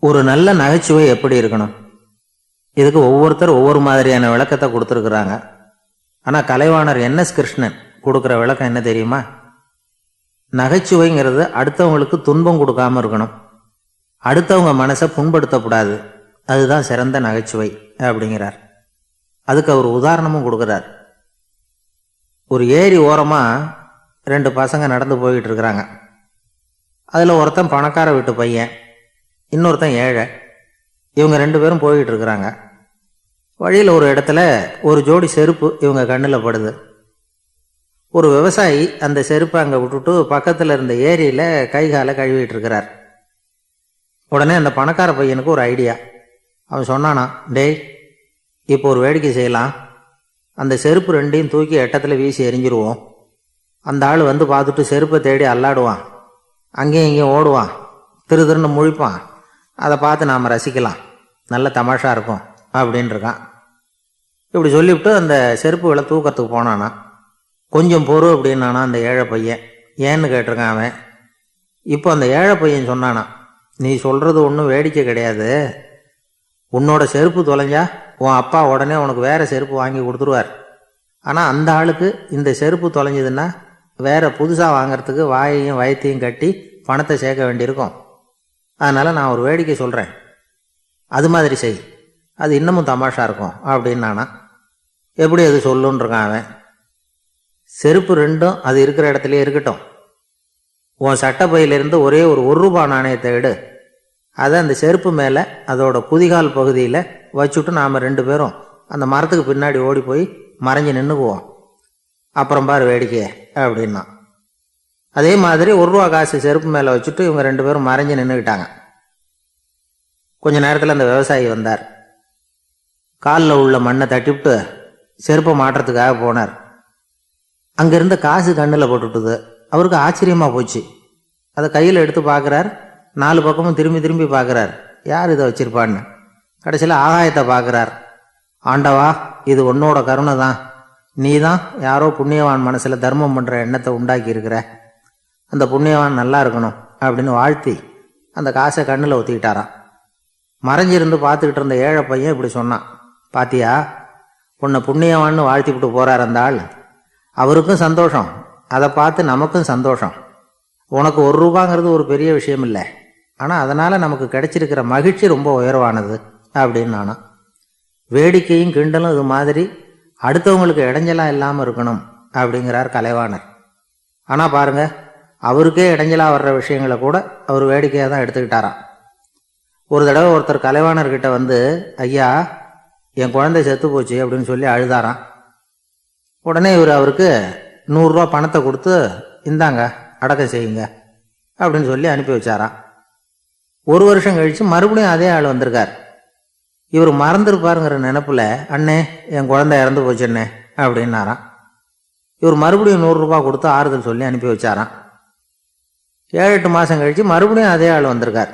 ஒரு நல்ல நகைச்சுவை எப்படி இருக்கணும்? இதுக்கு ஒவ்வொருத்தர் ஒவ்வொரு மாதிரியான விளக்கத்தை கொடுத்துருக்குறாங்க. ஆனால் கலைவாணர் என்எஸ் கிருஷ்ணன் கொடுக்குற விளக்கம் என்ன தெரியுமா? நகைச்சுவைங்கிறது அடுத்தவங்களுக்கு துன்பம் கொடுக்காம இருக்கணும், அடுத்தவங்க மனசை புண்படுத்தக்கூடாது, அதுதான் சிறந்த நகைச்சுவை அப்படிங்கிறார். அதுக்கு அவர் உதாரணமும் கொடுக்குறார். ஒரு ஏரி ஓரமாக ரெண்டு பசங்க நடந்து போய்கிட்டு இருக்கிறாங்க. அதில் ஒருத்தன் பணக்கார வீட்டு பையன், இன்னொருத்தன் ஏழை. இவங்க ரெண்டு பேரும் போய்கிட்டு இருக்கிறாங்க. வழியில் ஒரு இடத்துல ஒரு ஜோடி செருப்பு இவங்க கண்ணில் படுது. ஒரு விவசாயி அந்த செருப்பை அங்கே விட்டுட்டு பக்கத்தில் இருந்த ஏரியில் கை காலை கழுவிட்டு இருக்கிறார். உடனே அந்த பணக்கார பையனுக்கு ஒரு ஐடியா. அவன் சொன்னானா, டேய், இப்போ ஒரு வேடிக்கை செய்யலாம். அந்த செருப்பு ரெண்டையும் தூக்கி எட்டத்தில் வீசி எரிஞ்சிருவோம். அந்த ஆள் வந்து பார்த்துட்டு செருப்பை தேடி அல்லாடுவான், அங்கேயும் இங்கேயும் ஓடுவான், திரு திருன்னு முழிப்பான். அதை பார்த்து நாம் ரசிக்கலாம், நல்ல தமாஷா இருக்கும் அப்படின்னு இருக்கான். இப்படி சொல்லிவிட்டு அந்த செருப்புகளை தூக்கத்துக்கு போனானா. கொஞ்சம் பொறு அப்படின்னானா அந்த ஏழை பையன். ஏன்னு கேட்டிருக்கான் அவன். இப்போ அந்த ஏழை பையன் சொன்னானா, நீ சொல்கிறது ஒன்றும் வேடிக்கை கிடையாது. உன்னோட செருப்பு தொலைஞ்சா உன் அப்பா உடனே உனக்கு வேறு செருப்பு வாங்கி கொடுத்துருவார். ஆனால் அந்த ஆளுக்கு இந்த செருப்பு தொலைஞ்சதுன்னா வேறு புதுசாக வாங்கிறதுக்கு வாயையும் வயத்தையும் கட்டி பணத்தை சேர்க்க வேண்டியிருக்கும். அதனால் நான் ஒரு வேடிக்கை சொல்கிறேன், அது மாதிரி செய், அது இன்னமும் தமாஷா இருக்கும் அப்படின்னானா. எப்படி அது சொல்லுன்னு இருக்கான் அவன். செருப்பு ரெண்டும் அது இருக்கிற இடத்துலையே இருக்கட்டும். உன் சட்டப்பையிலிருந்து ஒரே ஒரு ரூபாய் நாணயத்தை எடு, அதை அந்த செருப்பு மேலே அதோட குதிகால் பகுதியில் வச்சுட்டு நாம் ரெண்டு பேரும் அந்த மரத்துக்கு பின்னாடி ஓடி போய் மறைஞ்சு நின்றுக்குவோம். அப்புறம் பாரு வேடிக்கையே அப்படின்னா. அதே மாதிரி ரூபா காசு செருப்பு மேலே வச்சுட்டு இவங்க ரெண்டு பேரும் மறைஞ்சு நின்றுக்கிட்டாங்க. கொஞ்ச நேரத்தில் அந்த விவசாயி வந்தார். காலில் உள்ள மண்ணை தட்டிவிட்டு செருப்பை மாட்டுறதுக்காக போனார். அங்கேருந்த காசு கண்ணில் போட்டுவிட்டுது. அவருக்கு ஆச்சரியமாக போச்சு. அதை கையில் எடுத்து பார்க்குறார். 4 பக்கமும் திரும்பி திரும்பி பார்க்குறார், யார் இதை வச்சிருப்பான்னு. கடைசியில் ஆகாயத்தை பார்க்குறார். ஆண்டவா, இது உன்னோட கருணை தான். நீ தான் யாரோ புண்ணியவான் மனசில் தர்மம் பண்ணுற எண்ணத்தை உண்டாக்கி இருக்கிற. அந்த புண்ணியவான் நல்லா இருக்கணும் அப்படின்னு வாழ்த்தி அந்த காசை கண்ணில் ஊற்றிக்கிட்டாராம். மறைஞ்சிருந்து பார்த்துக்கிட்டு இருந்த ஏழை பையன் இப்படி சொன்னான், பாத்தியா, உன்னை புண்ணியவான்னு வாழ்த்திவிட்டு போகிறார் அந்த ஆள். அவருக்கும் சந்தோஷம், அதை பார்த்து நமக்கும் சந்தோஷம். உனக்கு ரூபாங்கிறது ஒரு பெரிய விஷயம் இல்லை, ஆனால் அதனால் நமக்கு கிடைச்சிருக்கிற மகிழ்ச்சி ரொம்ப உயர்வானது அப்படின்னு நானும். வேடிக்கையும் கிண்டலும் இது மாதிரி அடுத்தவங்களுக்கு இடைஞ்சலாக இல்லாமல் இருக்கணும் அப்படிங்கிறார் கலைவாணர். ஆனால் பாருங்க, அவருக்கே இடைஞ்சலாக வர்ற விஷயங்களை கூட அவர் வேடிக்கையாக தான் எடுத்துக்கிட்டாராம். ஒரு தடவை ஒருத்தர் கலைவாணர்கிட்ட வந்து, ஐயா, என் குழந்தை செத்து போச்சு அப்படின்னு சொல்லி அழுதாராம். உடனே இவர் அவருக்கு 100 ரூபா பணத்தை கொடுத்து, இந்தாங்க அடக்கம் செய்யுங்க அப்படின்னு சொல்லி அனுப்பி வச்சாராம். 1 வருஷம் கழித்து மறுபடியும் அதே ஆள் வந்திருக்கார். இவர் மறந்துருப்பாருங்கிற நினப்பில், அண்ணே, என் குழந்தை இறந்து போச்சுண்ணே அப்படின்னாராம். இவர் மறுபடியும் 100 ரூபா கொடுத்து ஆறுதல் சொல்லி அனுப்பி வச்சாராம். 7-8 மாதம் கழித்து மறுபடியும் அதே ஆள் வந்திருக்கார்.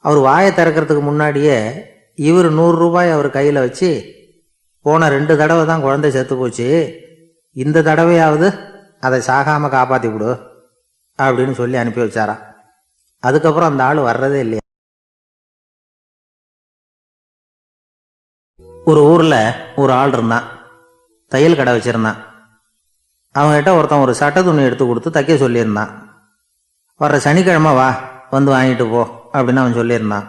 அவர் வாயை திறக்கிறதுக்கு முன்னாடியே இவர் 100 ரூபாய் அவர் கையில் வச்சு, போன 2 தடவை தான் குழந்தை செத்து போச்சு, இந்த தடவையாவது அதை சாகாமல் காப்பாற்றி விடு அப்படின்னு சொல்லி அனுப்பி வச்சாராம். அதுக்கப்புறம் அந்த ஆள் வர்றதே இல்லையா. ஒரு ஊரில் ஒரு ஆள் இருந்தான், தையல் கடை வச்சுருந்தான். அவங்ககிட்ட ஒருத்தன் ஒரு சட்டை துணி எடுத்து கொடுத்து தைக்க சொல்லியிருந்தான். வர்ற சனிக்கிழமை வா, வந்து வாங்கிட்டு போ அப்படின்னு அவன் சொல்லியிருந்தான்.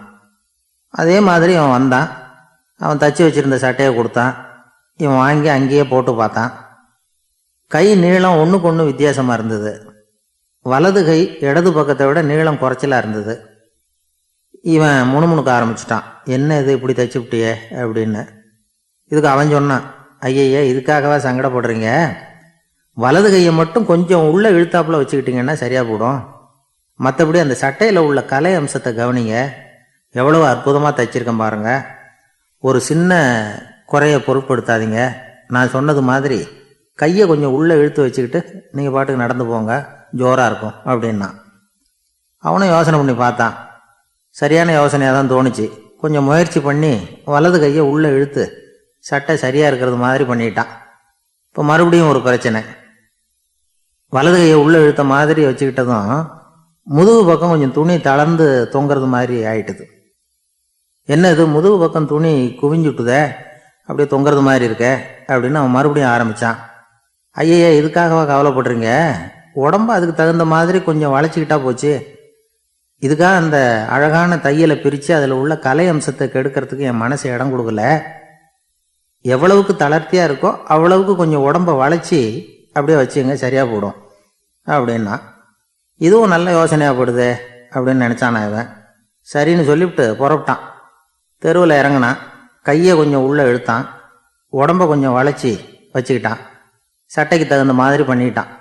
அதே மாதிரி அவன் வந்தான். அவன் தச்சு வச்சுருந்த சட்டையை கொடுத்தான். இவன் வாங்கி அங்கேயே போட்டு பார்த்தான். கை நீளம் ஒன்றுக்கு ஒன்று வித்தியாசமாக இருந்தது. வலது கை இடது பக்கத்தை விட நீளம் குறைச்சலாக இருந்தது. இவன் முணுமுணுக்க ஆரம்பிச்சிட்டான், என்ன இது இப்படி தச்சு விட்டியே அப்படின்னு. இதுக்கு அவன் சொன்னான், ஐயய்ய, இதுக்காகவா சங்கடப்படுறீங்க? வலது கையை மட்டும் கொஞ்சம் உள்ளே இழுத்தாப்புல வச்சுக்கிட்டிங்கன்னா சரியாக போடும். மற்றபடி அந்த சட்டையில் உள்ள கலை அம்சத்தை கவனிங்க, எவ்வளவு அற்புதமாக தைச்சிருக்கேன் பாருங்க. ஒரு சின்ன குறையை பொருட்படுத்தாதீங்க. நான் சொன்னது மாதிரி கையை கொஞ்சம் உள்ளே இழுத்து வச்சுக்கிட்டு நீங்கள் பாட்டுக்கு நடந்து போங்க, ஜோராக இருக்கும் அப்படின்னா. அவனும் யோசனை பண்ணி பார்த்தான். சரியான யோசனையாக தான் தோணுச்சு. கொஞ்சம் முயற்சி பண்ணி வலது கையை உள்ளே இழுத்து சட்டை சரியாக இருக்கிறது மாதிரி பண்ணிட்டான். இப்போ மறுபடியும் ஒரு பிரச்சனை. வலது கையை உள்ளே இழுத்த மாதிரி வச்சுக்கிட்டதும் முதுகு பக்கம் கொஞ்சம் துணி தளர்ந்து தொங்குறது மாதிரி ஆயிட்டுது. என்ன இது முதுகு பக்கம் துணி குவிஞ்சுட்டுதே, அப்படியே தொங்குறது மாதிரி இருக்க அப்படின்னு அவன் மறுபடியும் ஆரம்பித்தான். ஐயா, இதுக்காகவா கவலைப்படுறீங்க? உடம்பு அதுக்கு தகுந்த மாதிரி கொஞ்சம் வளைச்சிக்கிட்டா போச்சு. இதுக்காக அந்த அழகான தையலை பிரித்து அதில் உள்ள கலை அம்சத்தை கெடுக்கிறதுக்கு என் மனசு இடம் கொடுக்கல. எவ்வளவுக்கு தளர்த்தியாக இருக்கோ அவ்வளவுக்கு கொஞ்சம் உடம்பை வளைச்சி அப்படியே வச்சுங்க, சரியாக போடும் அப்படின்னா. இதுவும் நல்ல யோசனையாக போடுது அப்படின்னு நினச்சானா இவன். சரின்னு சொல்லிவிட்டு புறப்பட்டான். தெருவில் இறங்கினான். கையை கொஞ்சம் உள்ளே இழுத்தான். உடம்பை கொஞ்சம் வளைச்சி வச்சுக்கிட்டான். சட்டைக்கு தகுந்த மாதிரி பண்ணிக்கிட்டான்.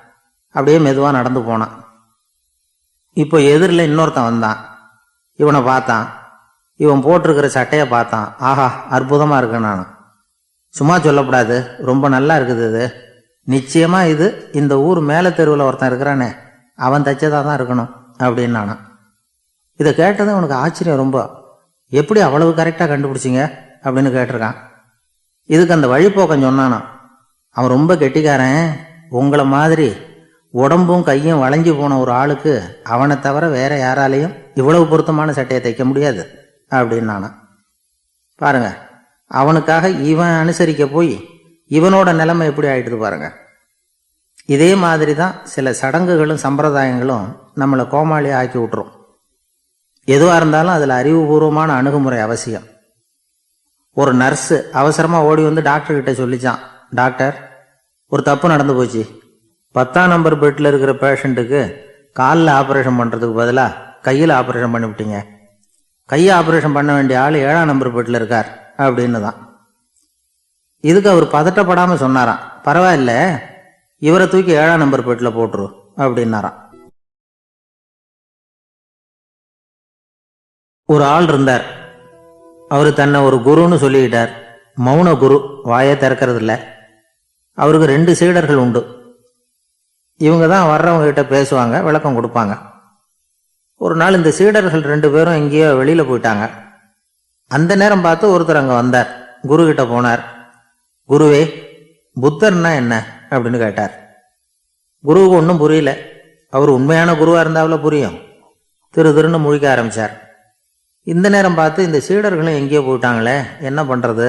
அப்படியே மெதுவாக நடந்து போனான். இப்போ எதிரில் இன்னொருத்தன் வந்தான். இவனை பார்த்தான். இவன் போட்டிருக்கிற சட்டையை பார்த்தான். ஆஹா, அற்புதமாக இருக்கு. நான் சும்மா சொல்லக்கூடாது, ரொம்ப நல்லா இருக்குது. இது நிச்சயமாக இது இந்த ஊர் மேலே தெருவில் ஒருத்தன் இருக்கிறானே, அவன் தைச்சதாக தான் இருக்கணும் அப்படின்னு நானான். இதை கேட்டதும் அவனுக்கு ஆச்சரியம் ரொம்ப. எப்படி அவ்வளவு கரெக்டாக கண்டுபிடிச்சிங்க அப்படின்னு கேட்டிருக்கான். இதுக்கு அந்த வழிப்போக்கன் சொன்னானா, அவன் ரொம்ப கெட்டிக்காரன். உங்களை மாதிரி உடம்பும் கையும் வளைஞ்சு போன ஒரு ஆளுக்கு அவனை தவிர வேற யாராலையும் இவ்வளவு பொருத்தமான சட்டையை தைக்க முடியாது அப்படின்னு நானா. பாருங்க, அவனுக்காக இவன் அனுசரிக்க போய் இவனோட நிலைமை எப்படி ஆயிடுது பாருங்க. இதே மாதிரி தான் சில சடங்குகளும் சம்பிரதாயங்களும் நம்மளை கோமாளி ஆக்கி விட்டுரும். எதுவாக இருந்தாலும் அதில் அறிவுபூர்வமான அணுகுமுறை அவசியம். ஒரு நர்ஸு அவசரமாக ஓடி வந்து டாக்டர்கிட்ட சொல்லிச்சான், டாக்டர், ஒரு தப்பு நடந்து போச்சு. 10ஆம் நம்பர் பெட்டில் இருக்கிற பேஷண்ட்டுக்கு காலில் ஆப்ரேஷன் பண்ணுறதுக்கு பதிலாக கையில் ஆப்ரேஷன் பண்ணிவிட்டீங்க. கையை ஆப்ரேஷன் பண்ண வேண்டிய ஆள் 7ஆம் நம்பர் பெட்டில் இருக்கார் அப்படின்னு தான். இதுக்கு அவர் பதட்டப்படாமல் சொன்னாராம், பரவாயில்ல, இவரை தூக்கி 7ஆம் நம்பர் பெட்டில் போட்டுரு அப்படின்னாராம். ஒரு ஆள் இருந்தார். அவர் தன்னை ஒரு குருன்னு சொல்லிக்கிட்டார். மௌன குரு, வாயை திறக்கிறது இல்லை. அவருக்கு 2 சீடர்கள் உண்டு. இவங்க தான் வர்றவங்க கிட்ட பேசுவாங்க, விளக்கம் கொடுப்பாங்க. ஒரு நாள் இந்த சீடர்கள் 2 பேரும் எங்கேயோ வெளியில் போயிட்டாங்க. அந்த நேரம் பார்த்து ஒருத்தர் அங்கே வந்தார். குரு கிட்ட போனார். குருவே, புத்தர்னா என்ன அப்படின்னு கேட்டார். குருவுக்கு ஒன்றும் புரியல. அவர் உண்மையான குருவாக இருந்தாவில புரியும். திருன்னு முழிக்க ஆரம்பித்தார். இந்த நேரம் பார்த்து இந்த சீடர்களும் எங்கேயோ போயிட்டாங்களே, என்ன பண்ணுறது,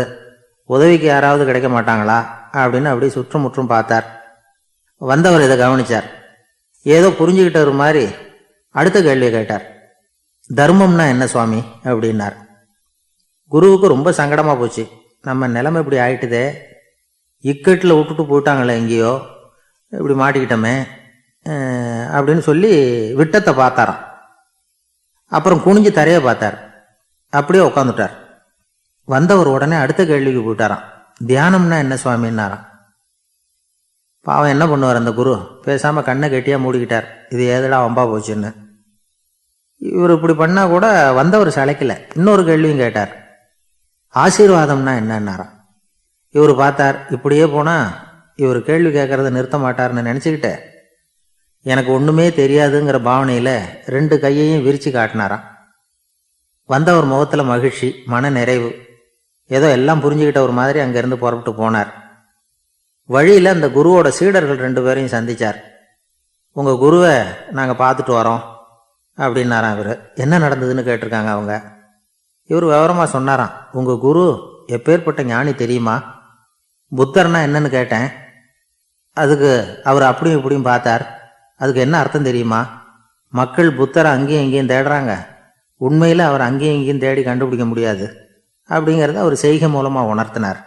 உதவிக்கு யாராவது கிடைக்க மாட்டாங்களா அப்படின்னு அப்படியே சுற்றுமுற்றும் பார்த்தார். வந்தவர் இதை கவனிச்சார். ஏதோ புரிஞ்சுக்கிட்டவர் மாதிரி அடுத்த கேள்வியை கேட்டார். தர்மம்னா என்ன சுவாமி அப்படின்னார். குருவுக்கு ரொம்ப சங்கடமாக போச்சு. நம்ம நிலைமை இப்படி ஆயிட்டுதே, இக்கட்டில் விட்டுட்டு போயிட்டாங்களே, எங்கேயோ இப்படி மாட்டிக்கிட்டோமே அப்படின்னு சொல்லி விட்டத்தை பார்த்தாராம். அப்புறம் குனிஞ்சு தரையை பார்த்தார். அப்படியே உட்காந்துட்டார். வந்தவர் உடனே அடுத்த கேள்விக்கு போயிட்டாராம். தியானம்னா என்ன சுவாமின்னாராம். பாவம் என்ன பண்ணுவார் அந்த குரு, பேசாமல் கண்ணை கெட்டியாக மூடிக்கிட்டார். இது ஏதடா வம்பா போச்சுன்னு. இவர் இப்படி பண்ணால் கூட வந்தவர் சளைக்கல. இன்னொரு கேள்வியும் கேட்டார். ஆசீர்வாதம்னா என்னன்னாராம். இவர் பார்த்தார். இப்படியே போனால் இவர் கேள்வி கேட்கறத நிறுத்த மாட்டார்னு நினச்சிக்கிட்டு எனக்கு ஒன்றுமே தெரியாதுங்கிற பாவனையில் 2 கையையும் விரித்து காட்டினாராம். வந்தவர் முகத்தில் மகிழ்ச்சி, மன நிறைவு. ஏதோ எல்லாம் புரிஞ்சுக்கிட்ட ஒரு மாதிரி அங்கேருந்து புறப்பட்டு போனார். வழியில் அந்த குருவோட சீடர்கள் 2 பேரையும் சந்தித்தார். உங்கள் குருவை நாங்கள் பார்த்துட்டு வரோம் அப்படின்னாராம். இவர் என்ன நடந்ததுன்னு கேட்டிருக்காங்க அவங்க. இவர் விவரமாக சொன்னாராம். உங்கள் குரு எப்பேற்பட்ட ஞானி தெரியுமா? புத்தர்னா என்னன்னு கேட்டேன். அதுக்கு அவர் அப்படியும் இப்படியும் பார்த்தார். அதுக்கு என்ன அர்த்தம் தெரியுமா? மக்கள் புத்தரை அங்கேயும் இங்கேயும் தேடுறாங்க, உண்மையில் அவர் அங்கேயும் இங்கேயும் தேடி கண்டுபிடிக்க முடியாது அப்படிங்கிறத அவர் செய்கை மூலமாக உணர்த்தினார்.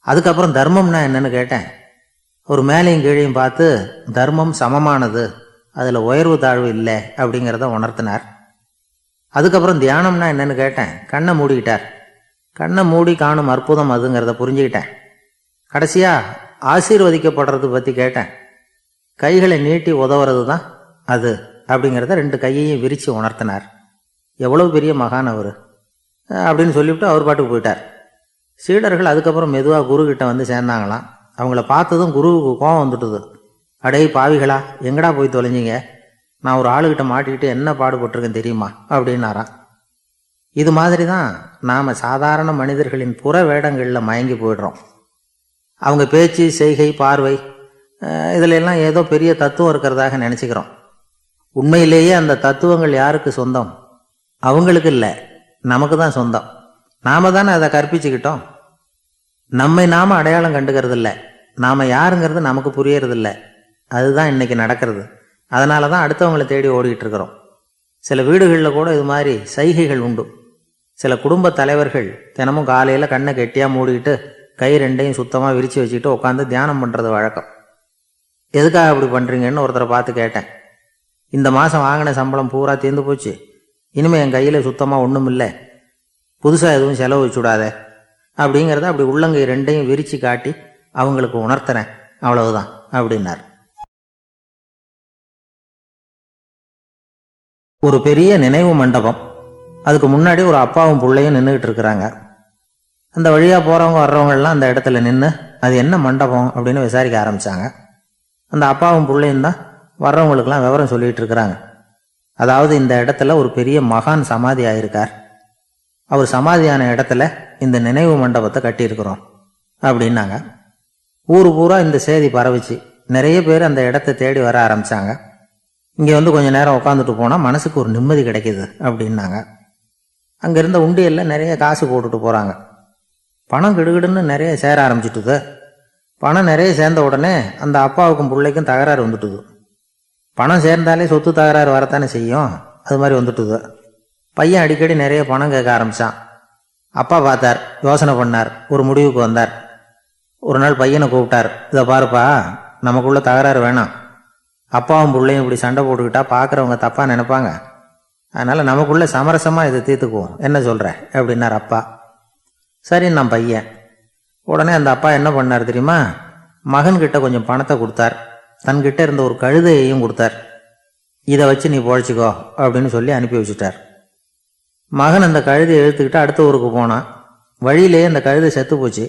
அதுக்கப்புறம் தர்மம்னா என்னன்னு கேட்டேன். ஒரு மேலையும் கீழையும் பார்த்து தர்மம் சமமானது, அதில் உயர்வு தாழ்வு இல்லை அப்படிங்கிறத உணர்த்தினார். அதுக்கப்புறம் தியானம்னா என்னன்னு கேட்டேன். கண்ணை மூடிக்கிட்டார். கண்ணை மூடி காணும் அற்புதம் அதுங்கிறத புரிஞ்சுக்கிட்டேன். கடைசியாக ஆசீர்வதிக்கப்படுறது பற்றி கேட்டேன். கைகளை நீட்டி உதவுறது தான் அது அப்படிங்கிறத 2 கையையும் விரித்து உணர்த்தினார். எவ்வளோ பெரிய மகான் அவர் அப்படின்னு சொல்லிவிட்டு அவர் பாட்டுக்கு போயிட்டார். சீடர்கள் அதுக்கப்புறம் மெதுவாக குருக்கிட்ட வந்து சேர்ந்தாங்களாம். அவங்கள பார்த்ததும் குருவுக்கு கோபம் வந்துட்டுது. அடே பாவிகளா, எங்கடா போய் தொலைஞ்சிங்க? நான் ஒரு ஆளுகிட்ட மாட்டிக்கிட்டு என்ன பாடுபட்டிருக்கேன் தெரியுமா அப்படின்னாராம். இது மாதிரி தான் நாம் சாதாரண மனிதர்களின் புற வேடங்களில் மயங்கி போயிடுறோம். அவங்க பேச்சு, செய்கை, பார்வை இதில் எல்லாம் ஏதோ பெரிய தத்துவம் இருக்கிறதாக நினச்சிக்கிறோம். உண்மையிலேயே அந்த தத்துவங்கள் யாருக்கு சொந்தம்? அவங்களுக்கு இல்லை, நமக்கு தான் சொந்தம். நாம தானே அதை கற்பிச்சுக்கிட்டோம். நம்மை நாம அடையாளம் கண்டுக்கிறது இல்லை, நாம யாருங்கிறது நமக்கு புரியறதில்ல. அதுதான் இன்னைக்கு நடக்கிறது. அதனால தான் அடுத்தவங்களை தேடி ஓடிக்கிட்டு இருக்கிறோம். சில வீடுகளில் கூட இது மாதிரி சைகைகள் உண்டு. சில குடும்ப தலைவர்கள் தினமும் காலையில் கண்ணை கெட்டியாக மூடிக்கிட்டு கை ரெண்டையும் சுத்தமாக விரித்து வச்சுக்கிட்டு உட்காந்து தியானம் பண்ணுறது வழக்கம். எதுக்காக அப்படி பண்ணுறீங்கன்னு ஒருத்தரை பார்த்து கேட்டேன். இந்த மாதம் வாங்கின சம்பளம் பூரா தீர்ந்து போச்சு, இனிமேல் என் கையில் சுத்தமாக ஒன்றும் இல்லை, புதுசாக எதுவும் செலவு வச்சுடாத அப்படிங்கிறத அப்படி உள்ளங்கை ரெண்டையும் விரித்து காட்டி அவங்களுக்கு உணர்த்துறேன், அவ்வளவுதான் அப்படின்னார். ஒரு பெரிய நினைவு மண்டபம். அதுக்கு முன்னாடி ஒரு அப்பாவும் பிள்ளையும் நின்றுக்கிட்டு இருக்கிறாங்க. அந்த வழியாக போகிறவங்க வர்றவங்கெல்லாம் அந்த இடத்துல நின்று அது என்ன மண்டபம் அப்படின்னு விசாரிக்க ஆரம்பித்தாங்க. அந்த அப்பாவும் பிள்ளையும் தான் வர்றவங்களுக்கெல்லாம் விவரம் சொல்லிகிட்டு இருக்கிறாங்க. அதாவது இந்த இடத்துல ஒரு பெரிய மகான் சமாதி ஆயிருக்கார், அவர் சமாதியான இடத்துல இந்த நினைவு மண்டபத்தை கட்டியிருக்கிறோம் அப்படின்னாங்க. ஊர் பூரா இந்த செய்தி பரவிச்சு. நிறைய பேர் அந்த இடத்த தேடி வர ஆரம்பித்தாங்க. இங்கே வந்து கொஞ்சம் நேரம் உட்காந்துட்டு போனால் மனசுக்கு ஒரு நிம்மதி கிடைக்கிது அப்படின்னாங்க. அங்கே இருந்த உண்டியலில் நிறைய காசு போட்டுட்டு போகிறாங்க. பணம் கிடுகிடுன்னு நிறைய சேர ஆரம்பிச்சுட்டுது. பணம் நிறைய சேர்ந்த உடனே அந்த அப்பாவுக்கும் பிள்ளைக்கும் தகராறு வந்துட்டுது. பணம் சேர்ந்தாலே சொத்து தகராறு வரத்தானே செய்யும், அது மாதிரி வந்துட்டுது. பையன் அடிக்கடி நிறைய பணம் கேட்க ஆரம்பித்தான். அப்பா பார்த்தார், யோசனை பண்ணார், ஒரு முடிவுக்கு வந்தார். ஒரு நாள் பையனை கூப்பிட்டார். இதை பாருப்பா, நமக்குள்ள தகராறு வேணாம், அப்பாவும் பிள்ளையும் இப்படி சண்டை போட்டுக்கிட்டா பார்க்குறவங்க தப்பாக நினைப்பாங்க, அதனால் நமக்குள்ளே சமரசமாக இதை தீர்த்துக்குவோம், என்ன சொல்கிற அப்படின்னார் அப்பா. சரின்னு நான் பையன். உடனே அந்த அப்பா என்ன பண்ணார் தெரியுமா, மகன்கிட்ட கொஞ்சம் பணத்தை கொடுத்தார், தன்கிட்ட இருந்த ஒரு கழுதையையும் கொடுத்தார். இதை வச்சு நீ பொழைச்சிக்கோ அப்படின்னு சொல்லி அனுப்பி வச்சுட்டார். மகன் அந்த கழுதையை இழுத்துக்கிட்டு அடுத்த ஊருக்கு போனான். வழியிலேயே அந்த கழுதை செத்து போச்சு.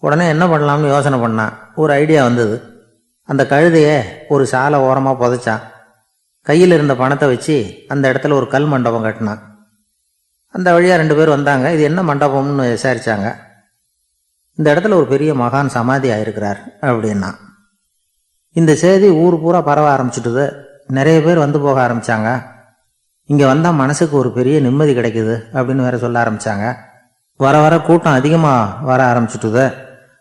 உடனே என்ன பண்ணலாம்னு யோசனை பண்ணான். ஒரு ஐடியா வந்தது. அந்த கழுதையை ஒரு சாலை ஓரமாக புதைச்சான். கையில் இருந்த பணத்தை வச்சு அந்த இடத்துல ஒரு கல் மண்டபம் கட்டினான். அந்த வழியாக 2 பேர் வந்தாங்க. இது என்ன மண்டபம்னு விசாரித்தாங்க. இந்த இடத்துல ஒரு பெரிய மகான் சமாதி ஆயிருக்கிறார் அப்படின்னா. இந்த செய்தி ஊர் பூரா பரவ ஆரம்பிச்சுட்டுது. நிறைய பேர் வந்து போக ஆரம்பித்தாங்க. இங்கே வந்தால் மனசுக்கு ஒரு பெரிய நிம்மதி கிடைக்குது அப்படின்னு வேற சொல்ல ஆரம்பித்தாங்க. வர வர கூட்டம் அதிகமாக வர ஆரம்பிச்சுட்டுது.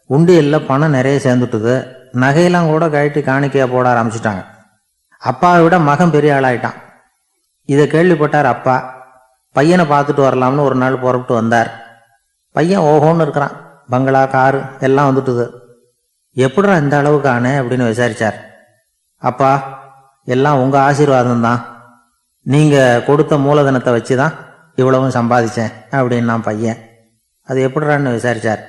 உண்டியலில் பணம் நிறைய சேர்ந்துட்டுது. நகையெல்லாம் கூட கழட்டி காணிக்கையாக போட ஆரம்பிச்சிட்டாங்க. அப்பாவை விட மகன் பெரிய ஆளாயிட்டான். இதை கேள்விப்பட்டார் அப்பா. பையனை பார்த்துட்டு வரலாம்னு ஒரு நாள் புறப்பட்டு வந்தார். பையன் ஓஹோன்னு இருக்கிறான். பங்களா, காரு எல்லாம் வந்துட்டுது. எப்படிடா இந்த அளவுக்கு ஆனே அப்படின்னு விசாரித்தார். அப்பா, எல்லாம் உங்கள் ஆசீர்வாதம் தான், நீங்கள் கொடுத்த மூலதனத்தை வச்சு தான் இவ்வளவும் சம்பாதிச்சேன் அப்படின்னு நான் பையன். அது எப்படிறான்னு விசாரித்தார்.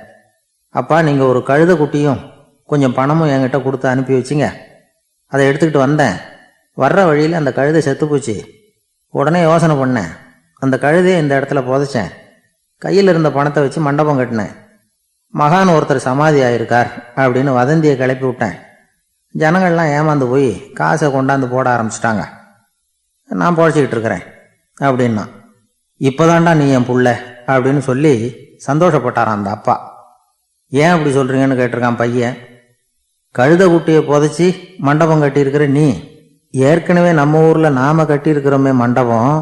அப்பா, நீங்கள் ஒரு கழுதை குட்டியும் கொஞ்சம் பணமும் என்கிட்ட கொடுத்து அனுப்பி வச்சிங்க, அதை எடுத்துக்கிட்டு வந்தேன். வர்ற வழியில் அந்த கழுதை செத்து போச்சு. உடனே யோசனை பண்ணேன், அந்த கழுதையை இந்த இடத்துல புதைச்சேன். கையில் இருந்த பணத்தை வச்சு மண்டபம் கட்டினேன். மகான் ஒருத்தர் சமாதி ஆயிருக்கார் அப்படின்னு வதந்தியை கிளப்பி விட்டேன். ஜனங்கள்லாம் ஏமாந்து போய் காசை கொண்டாந்து போட ஆரம்பிச்சிட்டாங்க. நான் பொழைச்சிக்கிட்டு இருக்கிறேன் அப்படின்னா. இப்போதான்டா நீ என் புள்ள அப்படின்னு சொல்லி சந்தோஷப்பட்டாரான் அந்த அப்பா. ஏன் அப்படி சொல்கிறீங்கன்னு கேட்டிருக்கான் பையன். கழுதை குட்டியை புதைச்சி மண்டபம் கட்டியிருக்கிற நீ, ஏற்கனவே நம்ம ஊரில் நாம் கட்டியிருக்கிறோமே மண்டபம்,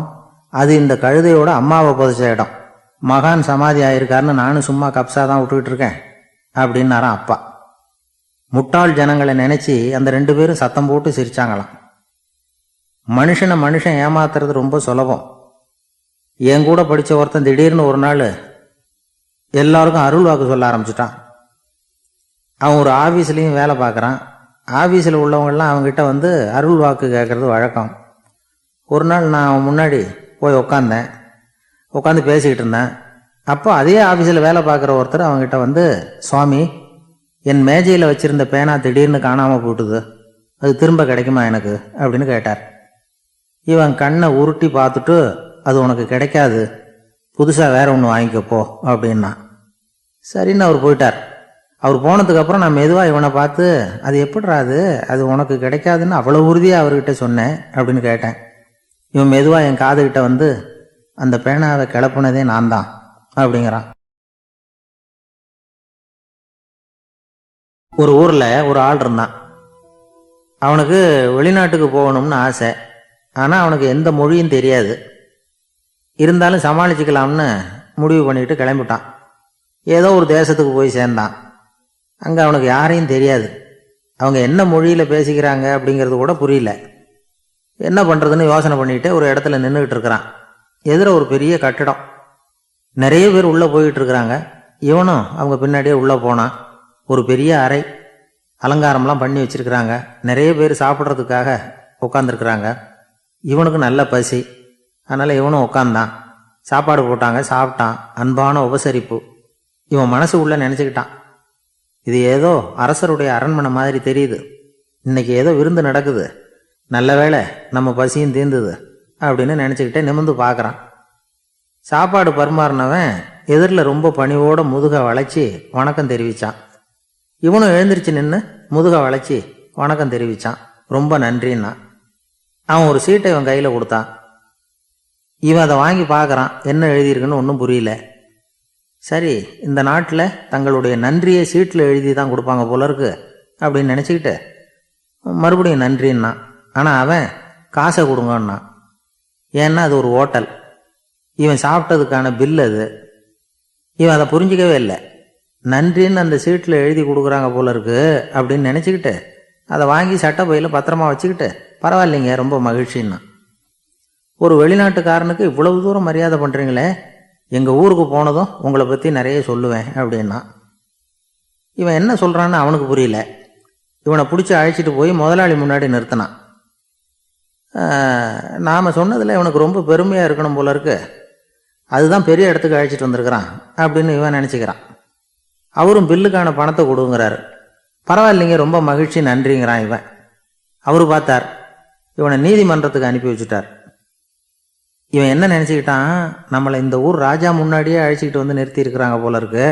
அது இந்த கழுதையோட அம்மாவை புதைச்ச இடம். மகான் சமாதி ஆயிருக்காருன்னு நானும் சும்மா கப்ஸா தான் விட்டுக்கிட்டு இருக்கேன் அப்படின்னாரான் அப்பா. முட்டாள் ஜனங்களை நினச்சி அந்த 2 பேரும் சத்தம் போட்டு சிரிச்சாங்களாம். மனுஷன் ஏமாத்துறது ரொம்ப சுலபம். என் கூட படித்த ஒருத்தன் திடீர்னு ஒரு நாள் எல்லாருக்கும் அருள் வாக்கு சொல்ல ஆரம்பிச்சிட்டான். அவன் ஒரு ஆஃபீஸ்லேயும் வேலை பார்க்குறான். ஆஃபீஸில் உள்ளவங்கெல்லாம் அவங்ககிட்ட வந்து அருள் வாக்கு கேட்குறது வழக்கம். ஒரு நாள் நான் அவன் முன்னாடி போய் உட்காந்து பேசிக்கிட்டு இருந்தேன். அப்போ அதே ஆஃபீஸில் வேலை பார்க்குற ஒருத்தர் அவங்ககிட்ட வந்து, சுவாமி, என் மேஜையில் வச்சுருந்த பேனா திடீர்னு காணாமல் போயிட்டுது, அது திரும்ப கிடைக்குமா எனக்கு அப்படின்னு கேட்டார். இவன் கண்ணை உருட்டி பார்த்துட்டு, அது உனக்கு கிடைக்காது, புதுசாக வேற ஒன்று வாங்கிக்கப்போ அப்படின்னா. சரின்னு அவர் போயிட்டார். அவர் போனதுக்கப்புறம் நான் மெதுவாக இவனை பார்த்து, அது எப்படிரா அது உனக்கு கிடைக்காதுன்னு அவ்வளோ உறுதியாக அவர்கிட்ட சொன்னேன் அப்படின்னு கேட்டேன். இவன் மெதுவாக என் காதுகிட்ட வந்து, அந்த பேனாவை கிளப்புனதே நான் தான் அப்படிங்கிறான். ஒரு ஊரில் ஒரு ஆள் இருந்தான். அவனுக்கு வெளிநாட்டுக்கு போகணும்னு ஆசை. ஆனால் அவனுக்கு எந்த மொழியும் தெரியாது. இருந்தாலும் சமாளிச்சுக்கலாம்னு முடிவு பண்ணிட்டு கிளம்பிட்டான். ஏதோ ஒரு தேசத்துக்கு போய் சேர்ந்தான். அங்கே அவனுக்கு யாரையும் தெரியாது. அவங்க என்ன மொழியில் பேசிக்கிறாங்க அப்படிங்கிறது கூட புரியல. என்ன பண்ணுறதுன்னு யோசனை பண்ணிட்டு ஒரு இடத்துல நின்றுக்கிட்டு இருக்கிறான். எதிர ஒரு பெரிய கட்டிடம். நிறைய பேர் உள்ளே போயிட்டு இருக்கிறாங்க. இவனும் அவங்க பின்னாடியே உள்ளே போனான். ஒரு பெரிய அறை, அலங்காரம்லாம் பண்ணி வச்சிருக்கிறாங்க. நிறைய பேர் சாப்பிட்றதுக்காக உட்காந்துருக்குறாங்க. இவனுக்கு நல்ல பசி, அதனால் இவனும் உட்காந்தான். சாப்பாடு போட்டாங்க, சாப்பிட்டான். அன்பான உபசரிப்பு. இவன் மனசு உள்ள நினச்சிக்கிட்டான், இது ஏதோ அரசருடைய அரண்மனை மாதிரி தெரியுது. இன்னைக்கு ஏதோ விருந்து நடக்குது, நல்ல வேளை நம்ம பசியும் தீர்ந்துது அப்படின்னு நினச்சிக்கிட்டே நிமிர்ந்து பார்க்குறான். சாப்பாடு பரிமாறினவன் எதிரில் ரொம்ப பணிவோட முதுக வளைச்சி வணக்கம் தெரிவித்தான். இவனும் எழுந்திரிச்சு நின்று முதுக வளைச்சி வணக்கம் தெரிவித்தான். ரொம்ப நன்றின்னா. அவன் ஒரு சீட்டை இவன் கையில் கொடுத்தான். இவன் அதை வாங்கி பார்க்குறான். என்ன எழுதியிருக்குன்னு ஒன்றும் புரியல. சரி, இந்த நாட்டில் தங்களுடைய நன்றியை சீட்டில் எழுதி தான் கொடுப்பாங்க போல இருக்கு அப்படின்னு நினச்சிக்கிட்டு மறுபடியும் நன்றின்னா. ஆனால் அவன் காசை கொடுங்கன்னான். ஏன்னா அது ஒரு ஹோட்டல், இவன் சாப்பிட்டதுக்கான பில் அது. இவன் அதை புரிஞ்சிக்கவே இல்லை. நன்றின்னு அந்த சீட்டில் எழுதி கொடுக்குறாங்க போல இருக்கு அப்படின்னு நினச்சிக்கிட்டு அதை வாங்கி சட்டை பையில் பத்திரமா வச்சுக்கிட்டு பரவாயில்லைங்க ரொம்ப மகிழ்ச்சின்னா. ஒரு வெளிநாட்டுக்காரனுக்கு இவ்வளவு தூரம் மரியாதை பண்ணுறீங்களே, எங்கள் ஊருக்கு போனதும் உங்களை பற்றி நிறைய சொல்லுவேன் அப்படின்னா. இவன் என்ன சொல்கிறான்னு அவனுக்கு புரியல. இவனை பிடிச்சி அழைச்சிட்டு போய் முதலாளி முன்னாடி நிறுத்தினான். நாம் சொன்னதில் இவனுக்கு ரொம்ப பெருமையாக இருக்கணும் போல இருக்கு, அதுதான் பெரிய இடத்துக்கு அழைச்சிட்டு வந்திருக்கிறான் அப்படின்னு இவன் நினச்சிக்கிறான். அவரும் பில்லுக்கான பணத்தை கொடுங்கிறாரு. பரவாயில்லைங்க ரொம்ப மகிழ்ச்சி நன்றிங்கிறான் இவன். அவரு பார்த்தார், இவனை நீதிமன்றத்துக்கு அனுப்பி வச்சுட்டார். இவன் என்ன நினச்சிக்கிட்டான், நம்மளை இந்த ஊர் ராஜா முன்னாடியே அழைச்சிக்கிட்டு வந்து நிறுத்தி இருக்கிறாங்க போல இருக்கு,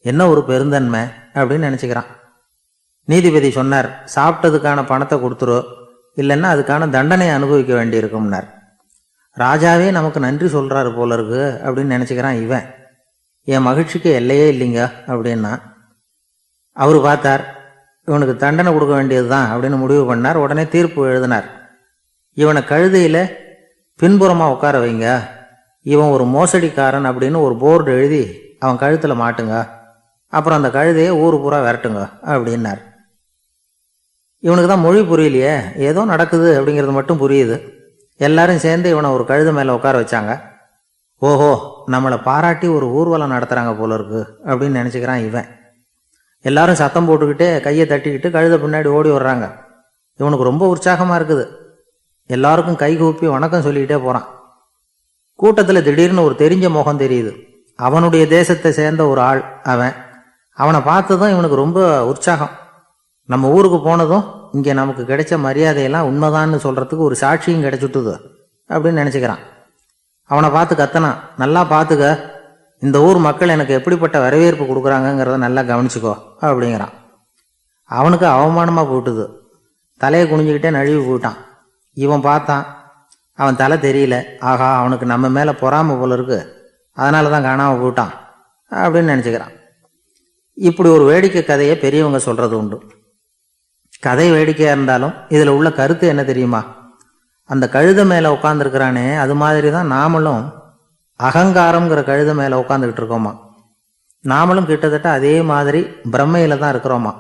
என்ன ஒரு பெருந்தன்மை அப்படின்னு நினச்சிக்கிறான். நீதிபதி சொன்னார், சாப்பிட்டதுக்கான பணத்தை கொடுத்துரு, இல்லைன்னா அதுக்கான தண்டனையை அனுபவிக்க வேண்டி இருக்கும்னார். ராஜாவே நமக்கு நன்றி சொல்கிறாரு போல இருக்கு அப்படின்னு நினச்சிக்கிறான் இவன். என் மகிழ்ச்சிக்கு எல்லையே இல்லைங்க அப்படின்னா. அவரு பார்த்தார், இவனுக்கு தண்டனை கொடுக்க வேண்டியது தான் அப்படின்னு முடிவு பண்ணார். உடனே தீர்ப்பு எழுதினார். இவனை கழுதையில் பின்புறமாக உட்கார வைங்க, இவன் ஒரு மோசடிக்காரன் அப்படின்னு ஒரு போர்டு எழுதி அவன் கழுத்தில் மாட்டுங்க, அப்புறம் அந்த கழுதையை ஊரு பூரா விரட்டுங்க அப்படின்னார். இவனுக்கு தான் மொழி புரியலையே, ஏதோ நடக்குது அப்படிங்கிறது மட்டும் புரியுது. எல்லாரும் சேர்ந்து இவனை ஒரு கழுதை மேலே உட்கார வச்சாங்க. ஓஹோ, நம்மளை பாராட்டி ஒரு ஊர்வலம் நடத்துகிறாங்க போல இருக்கு அப்படின்னு நினச்சிக்கிறான் இவன். எல்லாரும் சத்தம் போட்டுக்கிட்டே கையை தட்டிக்கிட்டு கழுதை பின்னாடி ஓடி வர்றாங்க. இவனுக்கு ரொம்ப உற்சாகமாக இருக்குது. எல்லாருக்கும் கை கூப்பி வணக்கம் சொல்லிக்கிட்டே போகிறான். கூட்டத்தில் திடீர்னு ஒரு தெரிஞ்ச முகம் தெரியுது. அவனுடைய தேசத்தை சேர்ந்த ஒரு ஆள் அவன். அவனை பார்த்ததும் இவனுக்கு ரொம்ப உற்சாகம். நம்ம ஊருக்கு போனதும் இங்கே நமக்கு கிடைச்ச மரியாதையெல்லாம் உண்மைதான்னு சொல்கிறதுக்கு ஒரு சாட்சியும் கிடைச்சுட்டுது அப்படின்னு நினச்சிக்கிறான். அவனை பார்த்து கத்தனான், நல்லா பார்த்துக்க, இந்த ஊர் மக்கள் எனக்கு எப்படிப்பட்ட வரவேற்பு கொடுக்குறாங்கங்கிறத நல்லா கவனிச்சுக்கோ அப்படிங்கிறான். அவனுக்கு அவமானமாக போட்டுது. தலையை குனிஞ்சிக்கிட்டே நழுவி போயிட்டான். இவன் பார்த்தான், அவன் தலை தெரியல. ஆகா, அவனுக்கு நம்ம மேலே பொறாமை போல இருக்கு, அதனால தான் காணாமல் போயிட்டான் அப்படின்னு நினச்சிக்கிறான். இப்படி ஒரு வேடிக்கை கதையை பெரியவங்க சொல்கிறது உண்டு. கதை வேடிக்கையாக இருந்தாலும் இதில் உள்ள கருத்து என்ன தெரியுமா? அந்த கழுதை மேலே உட்காந்துருக்கிறானே, அது மாதிரி தான் நாமளும் அகங்காரங்கிற கழுதை மேலே உட்காந்துக்கிட்டு இருக்கோமா. நாமளும் கிட்டத்தட்ட அதே மாதிரி பிரம்மையில் தான் இருக்கிறோமா.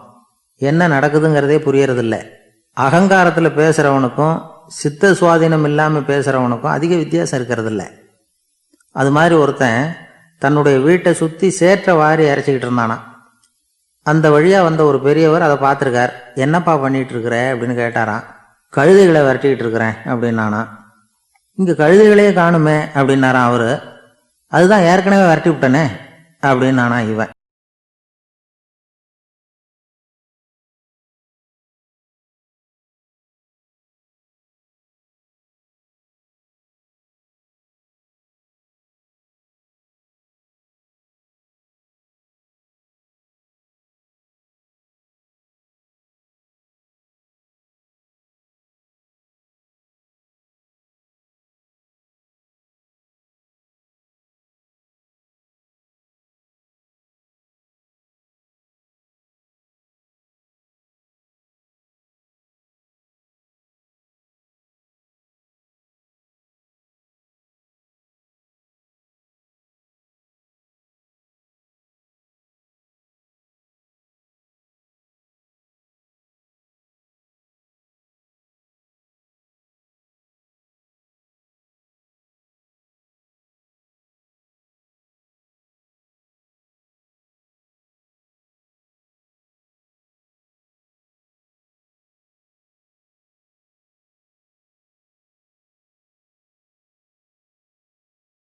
என்ன நடக்குதுங்கிறதே புரியறதில்ல. அகங்காரத்தில் பேசுகிறவனுக்கும் சித்த சுவாதீனம் இல்லாமல் பேசுகிறவனுக்கும் அதிக வித்தியாசம் இருக்கிறதில்ல. அது மாதிரி ஒருத்தன் தன்னுடைய வீட்டை சுற்றி சேற்றை வாரி இறைச்சிக்கிட்டு இருந்தானா. அந்த வழியாக வந்த ஒரு பெரியவர் அதை பார்த்துருக்கார். என்னப்பா பண்ணிகிட்டு இருக்கிற அப்படின்னு கேட்டாரான். கழுதைகளை விரட்டிக்கிட்டு இருக்கிறேன் அப்படின்னானா. இங்கே கழுதைகளே காணுமே அப்படின்னாரான் அவரு. அதுதான் ஏற்கனவே விரட்டி விட்டனே அப்படின்னானா இவன்.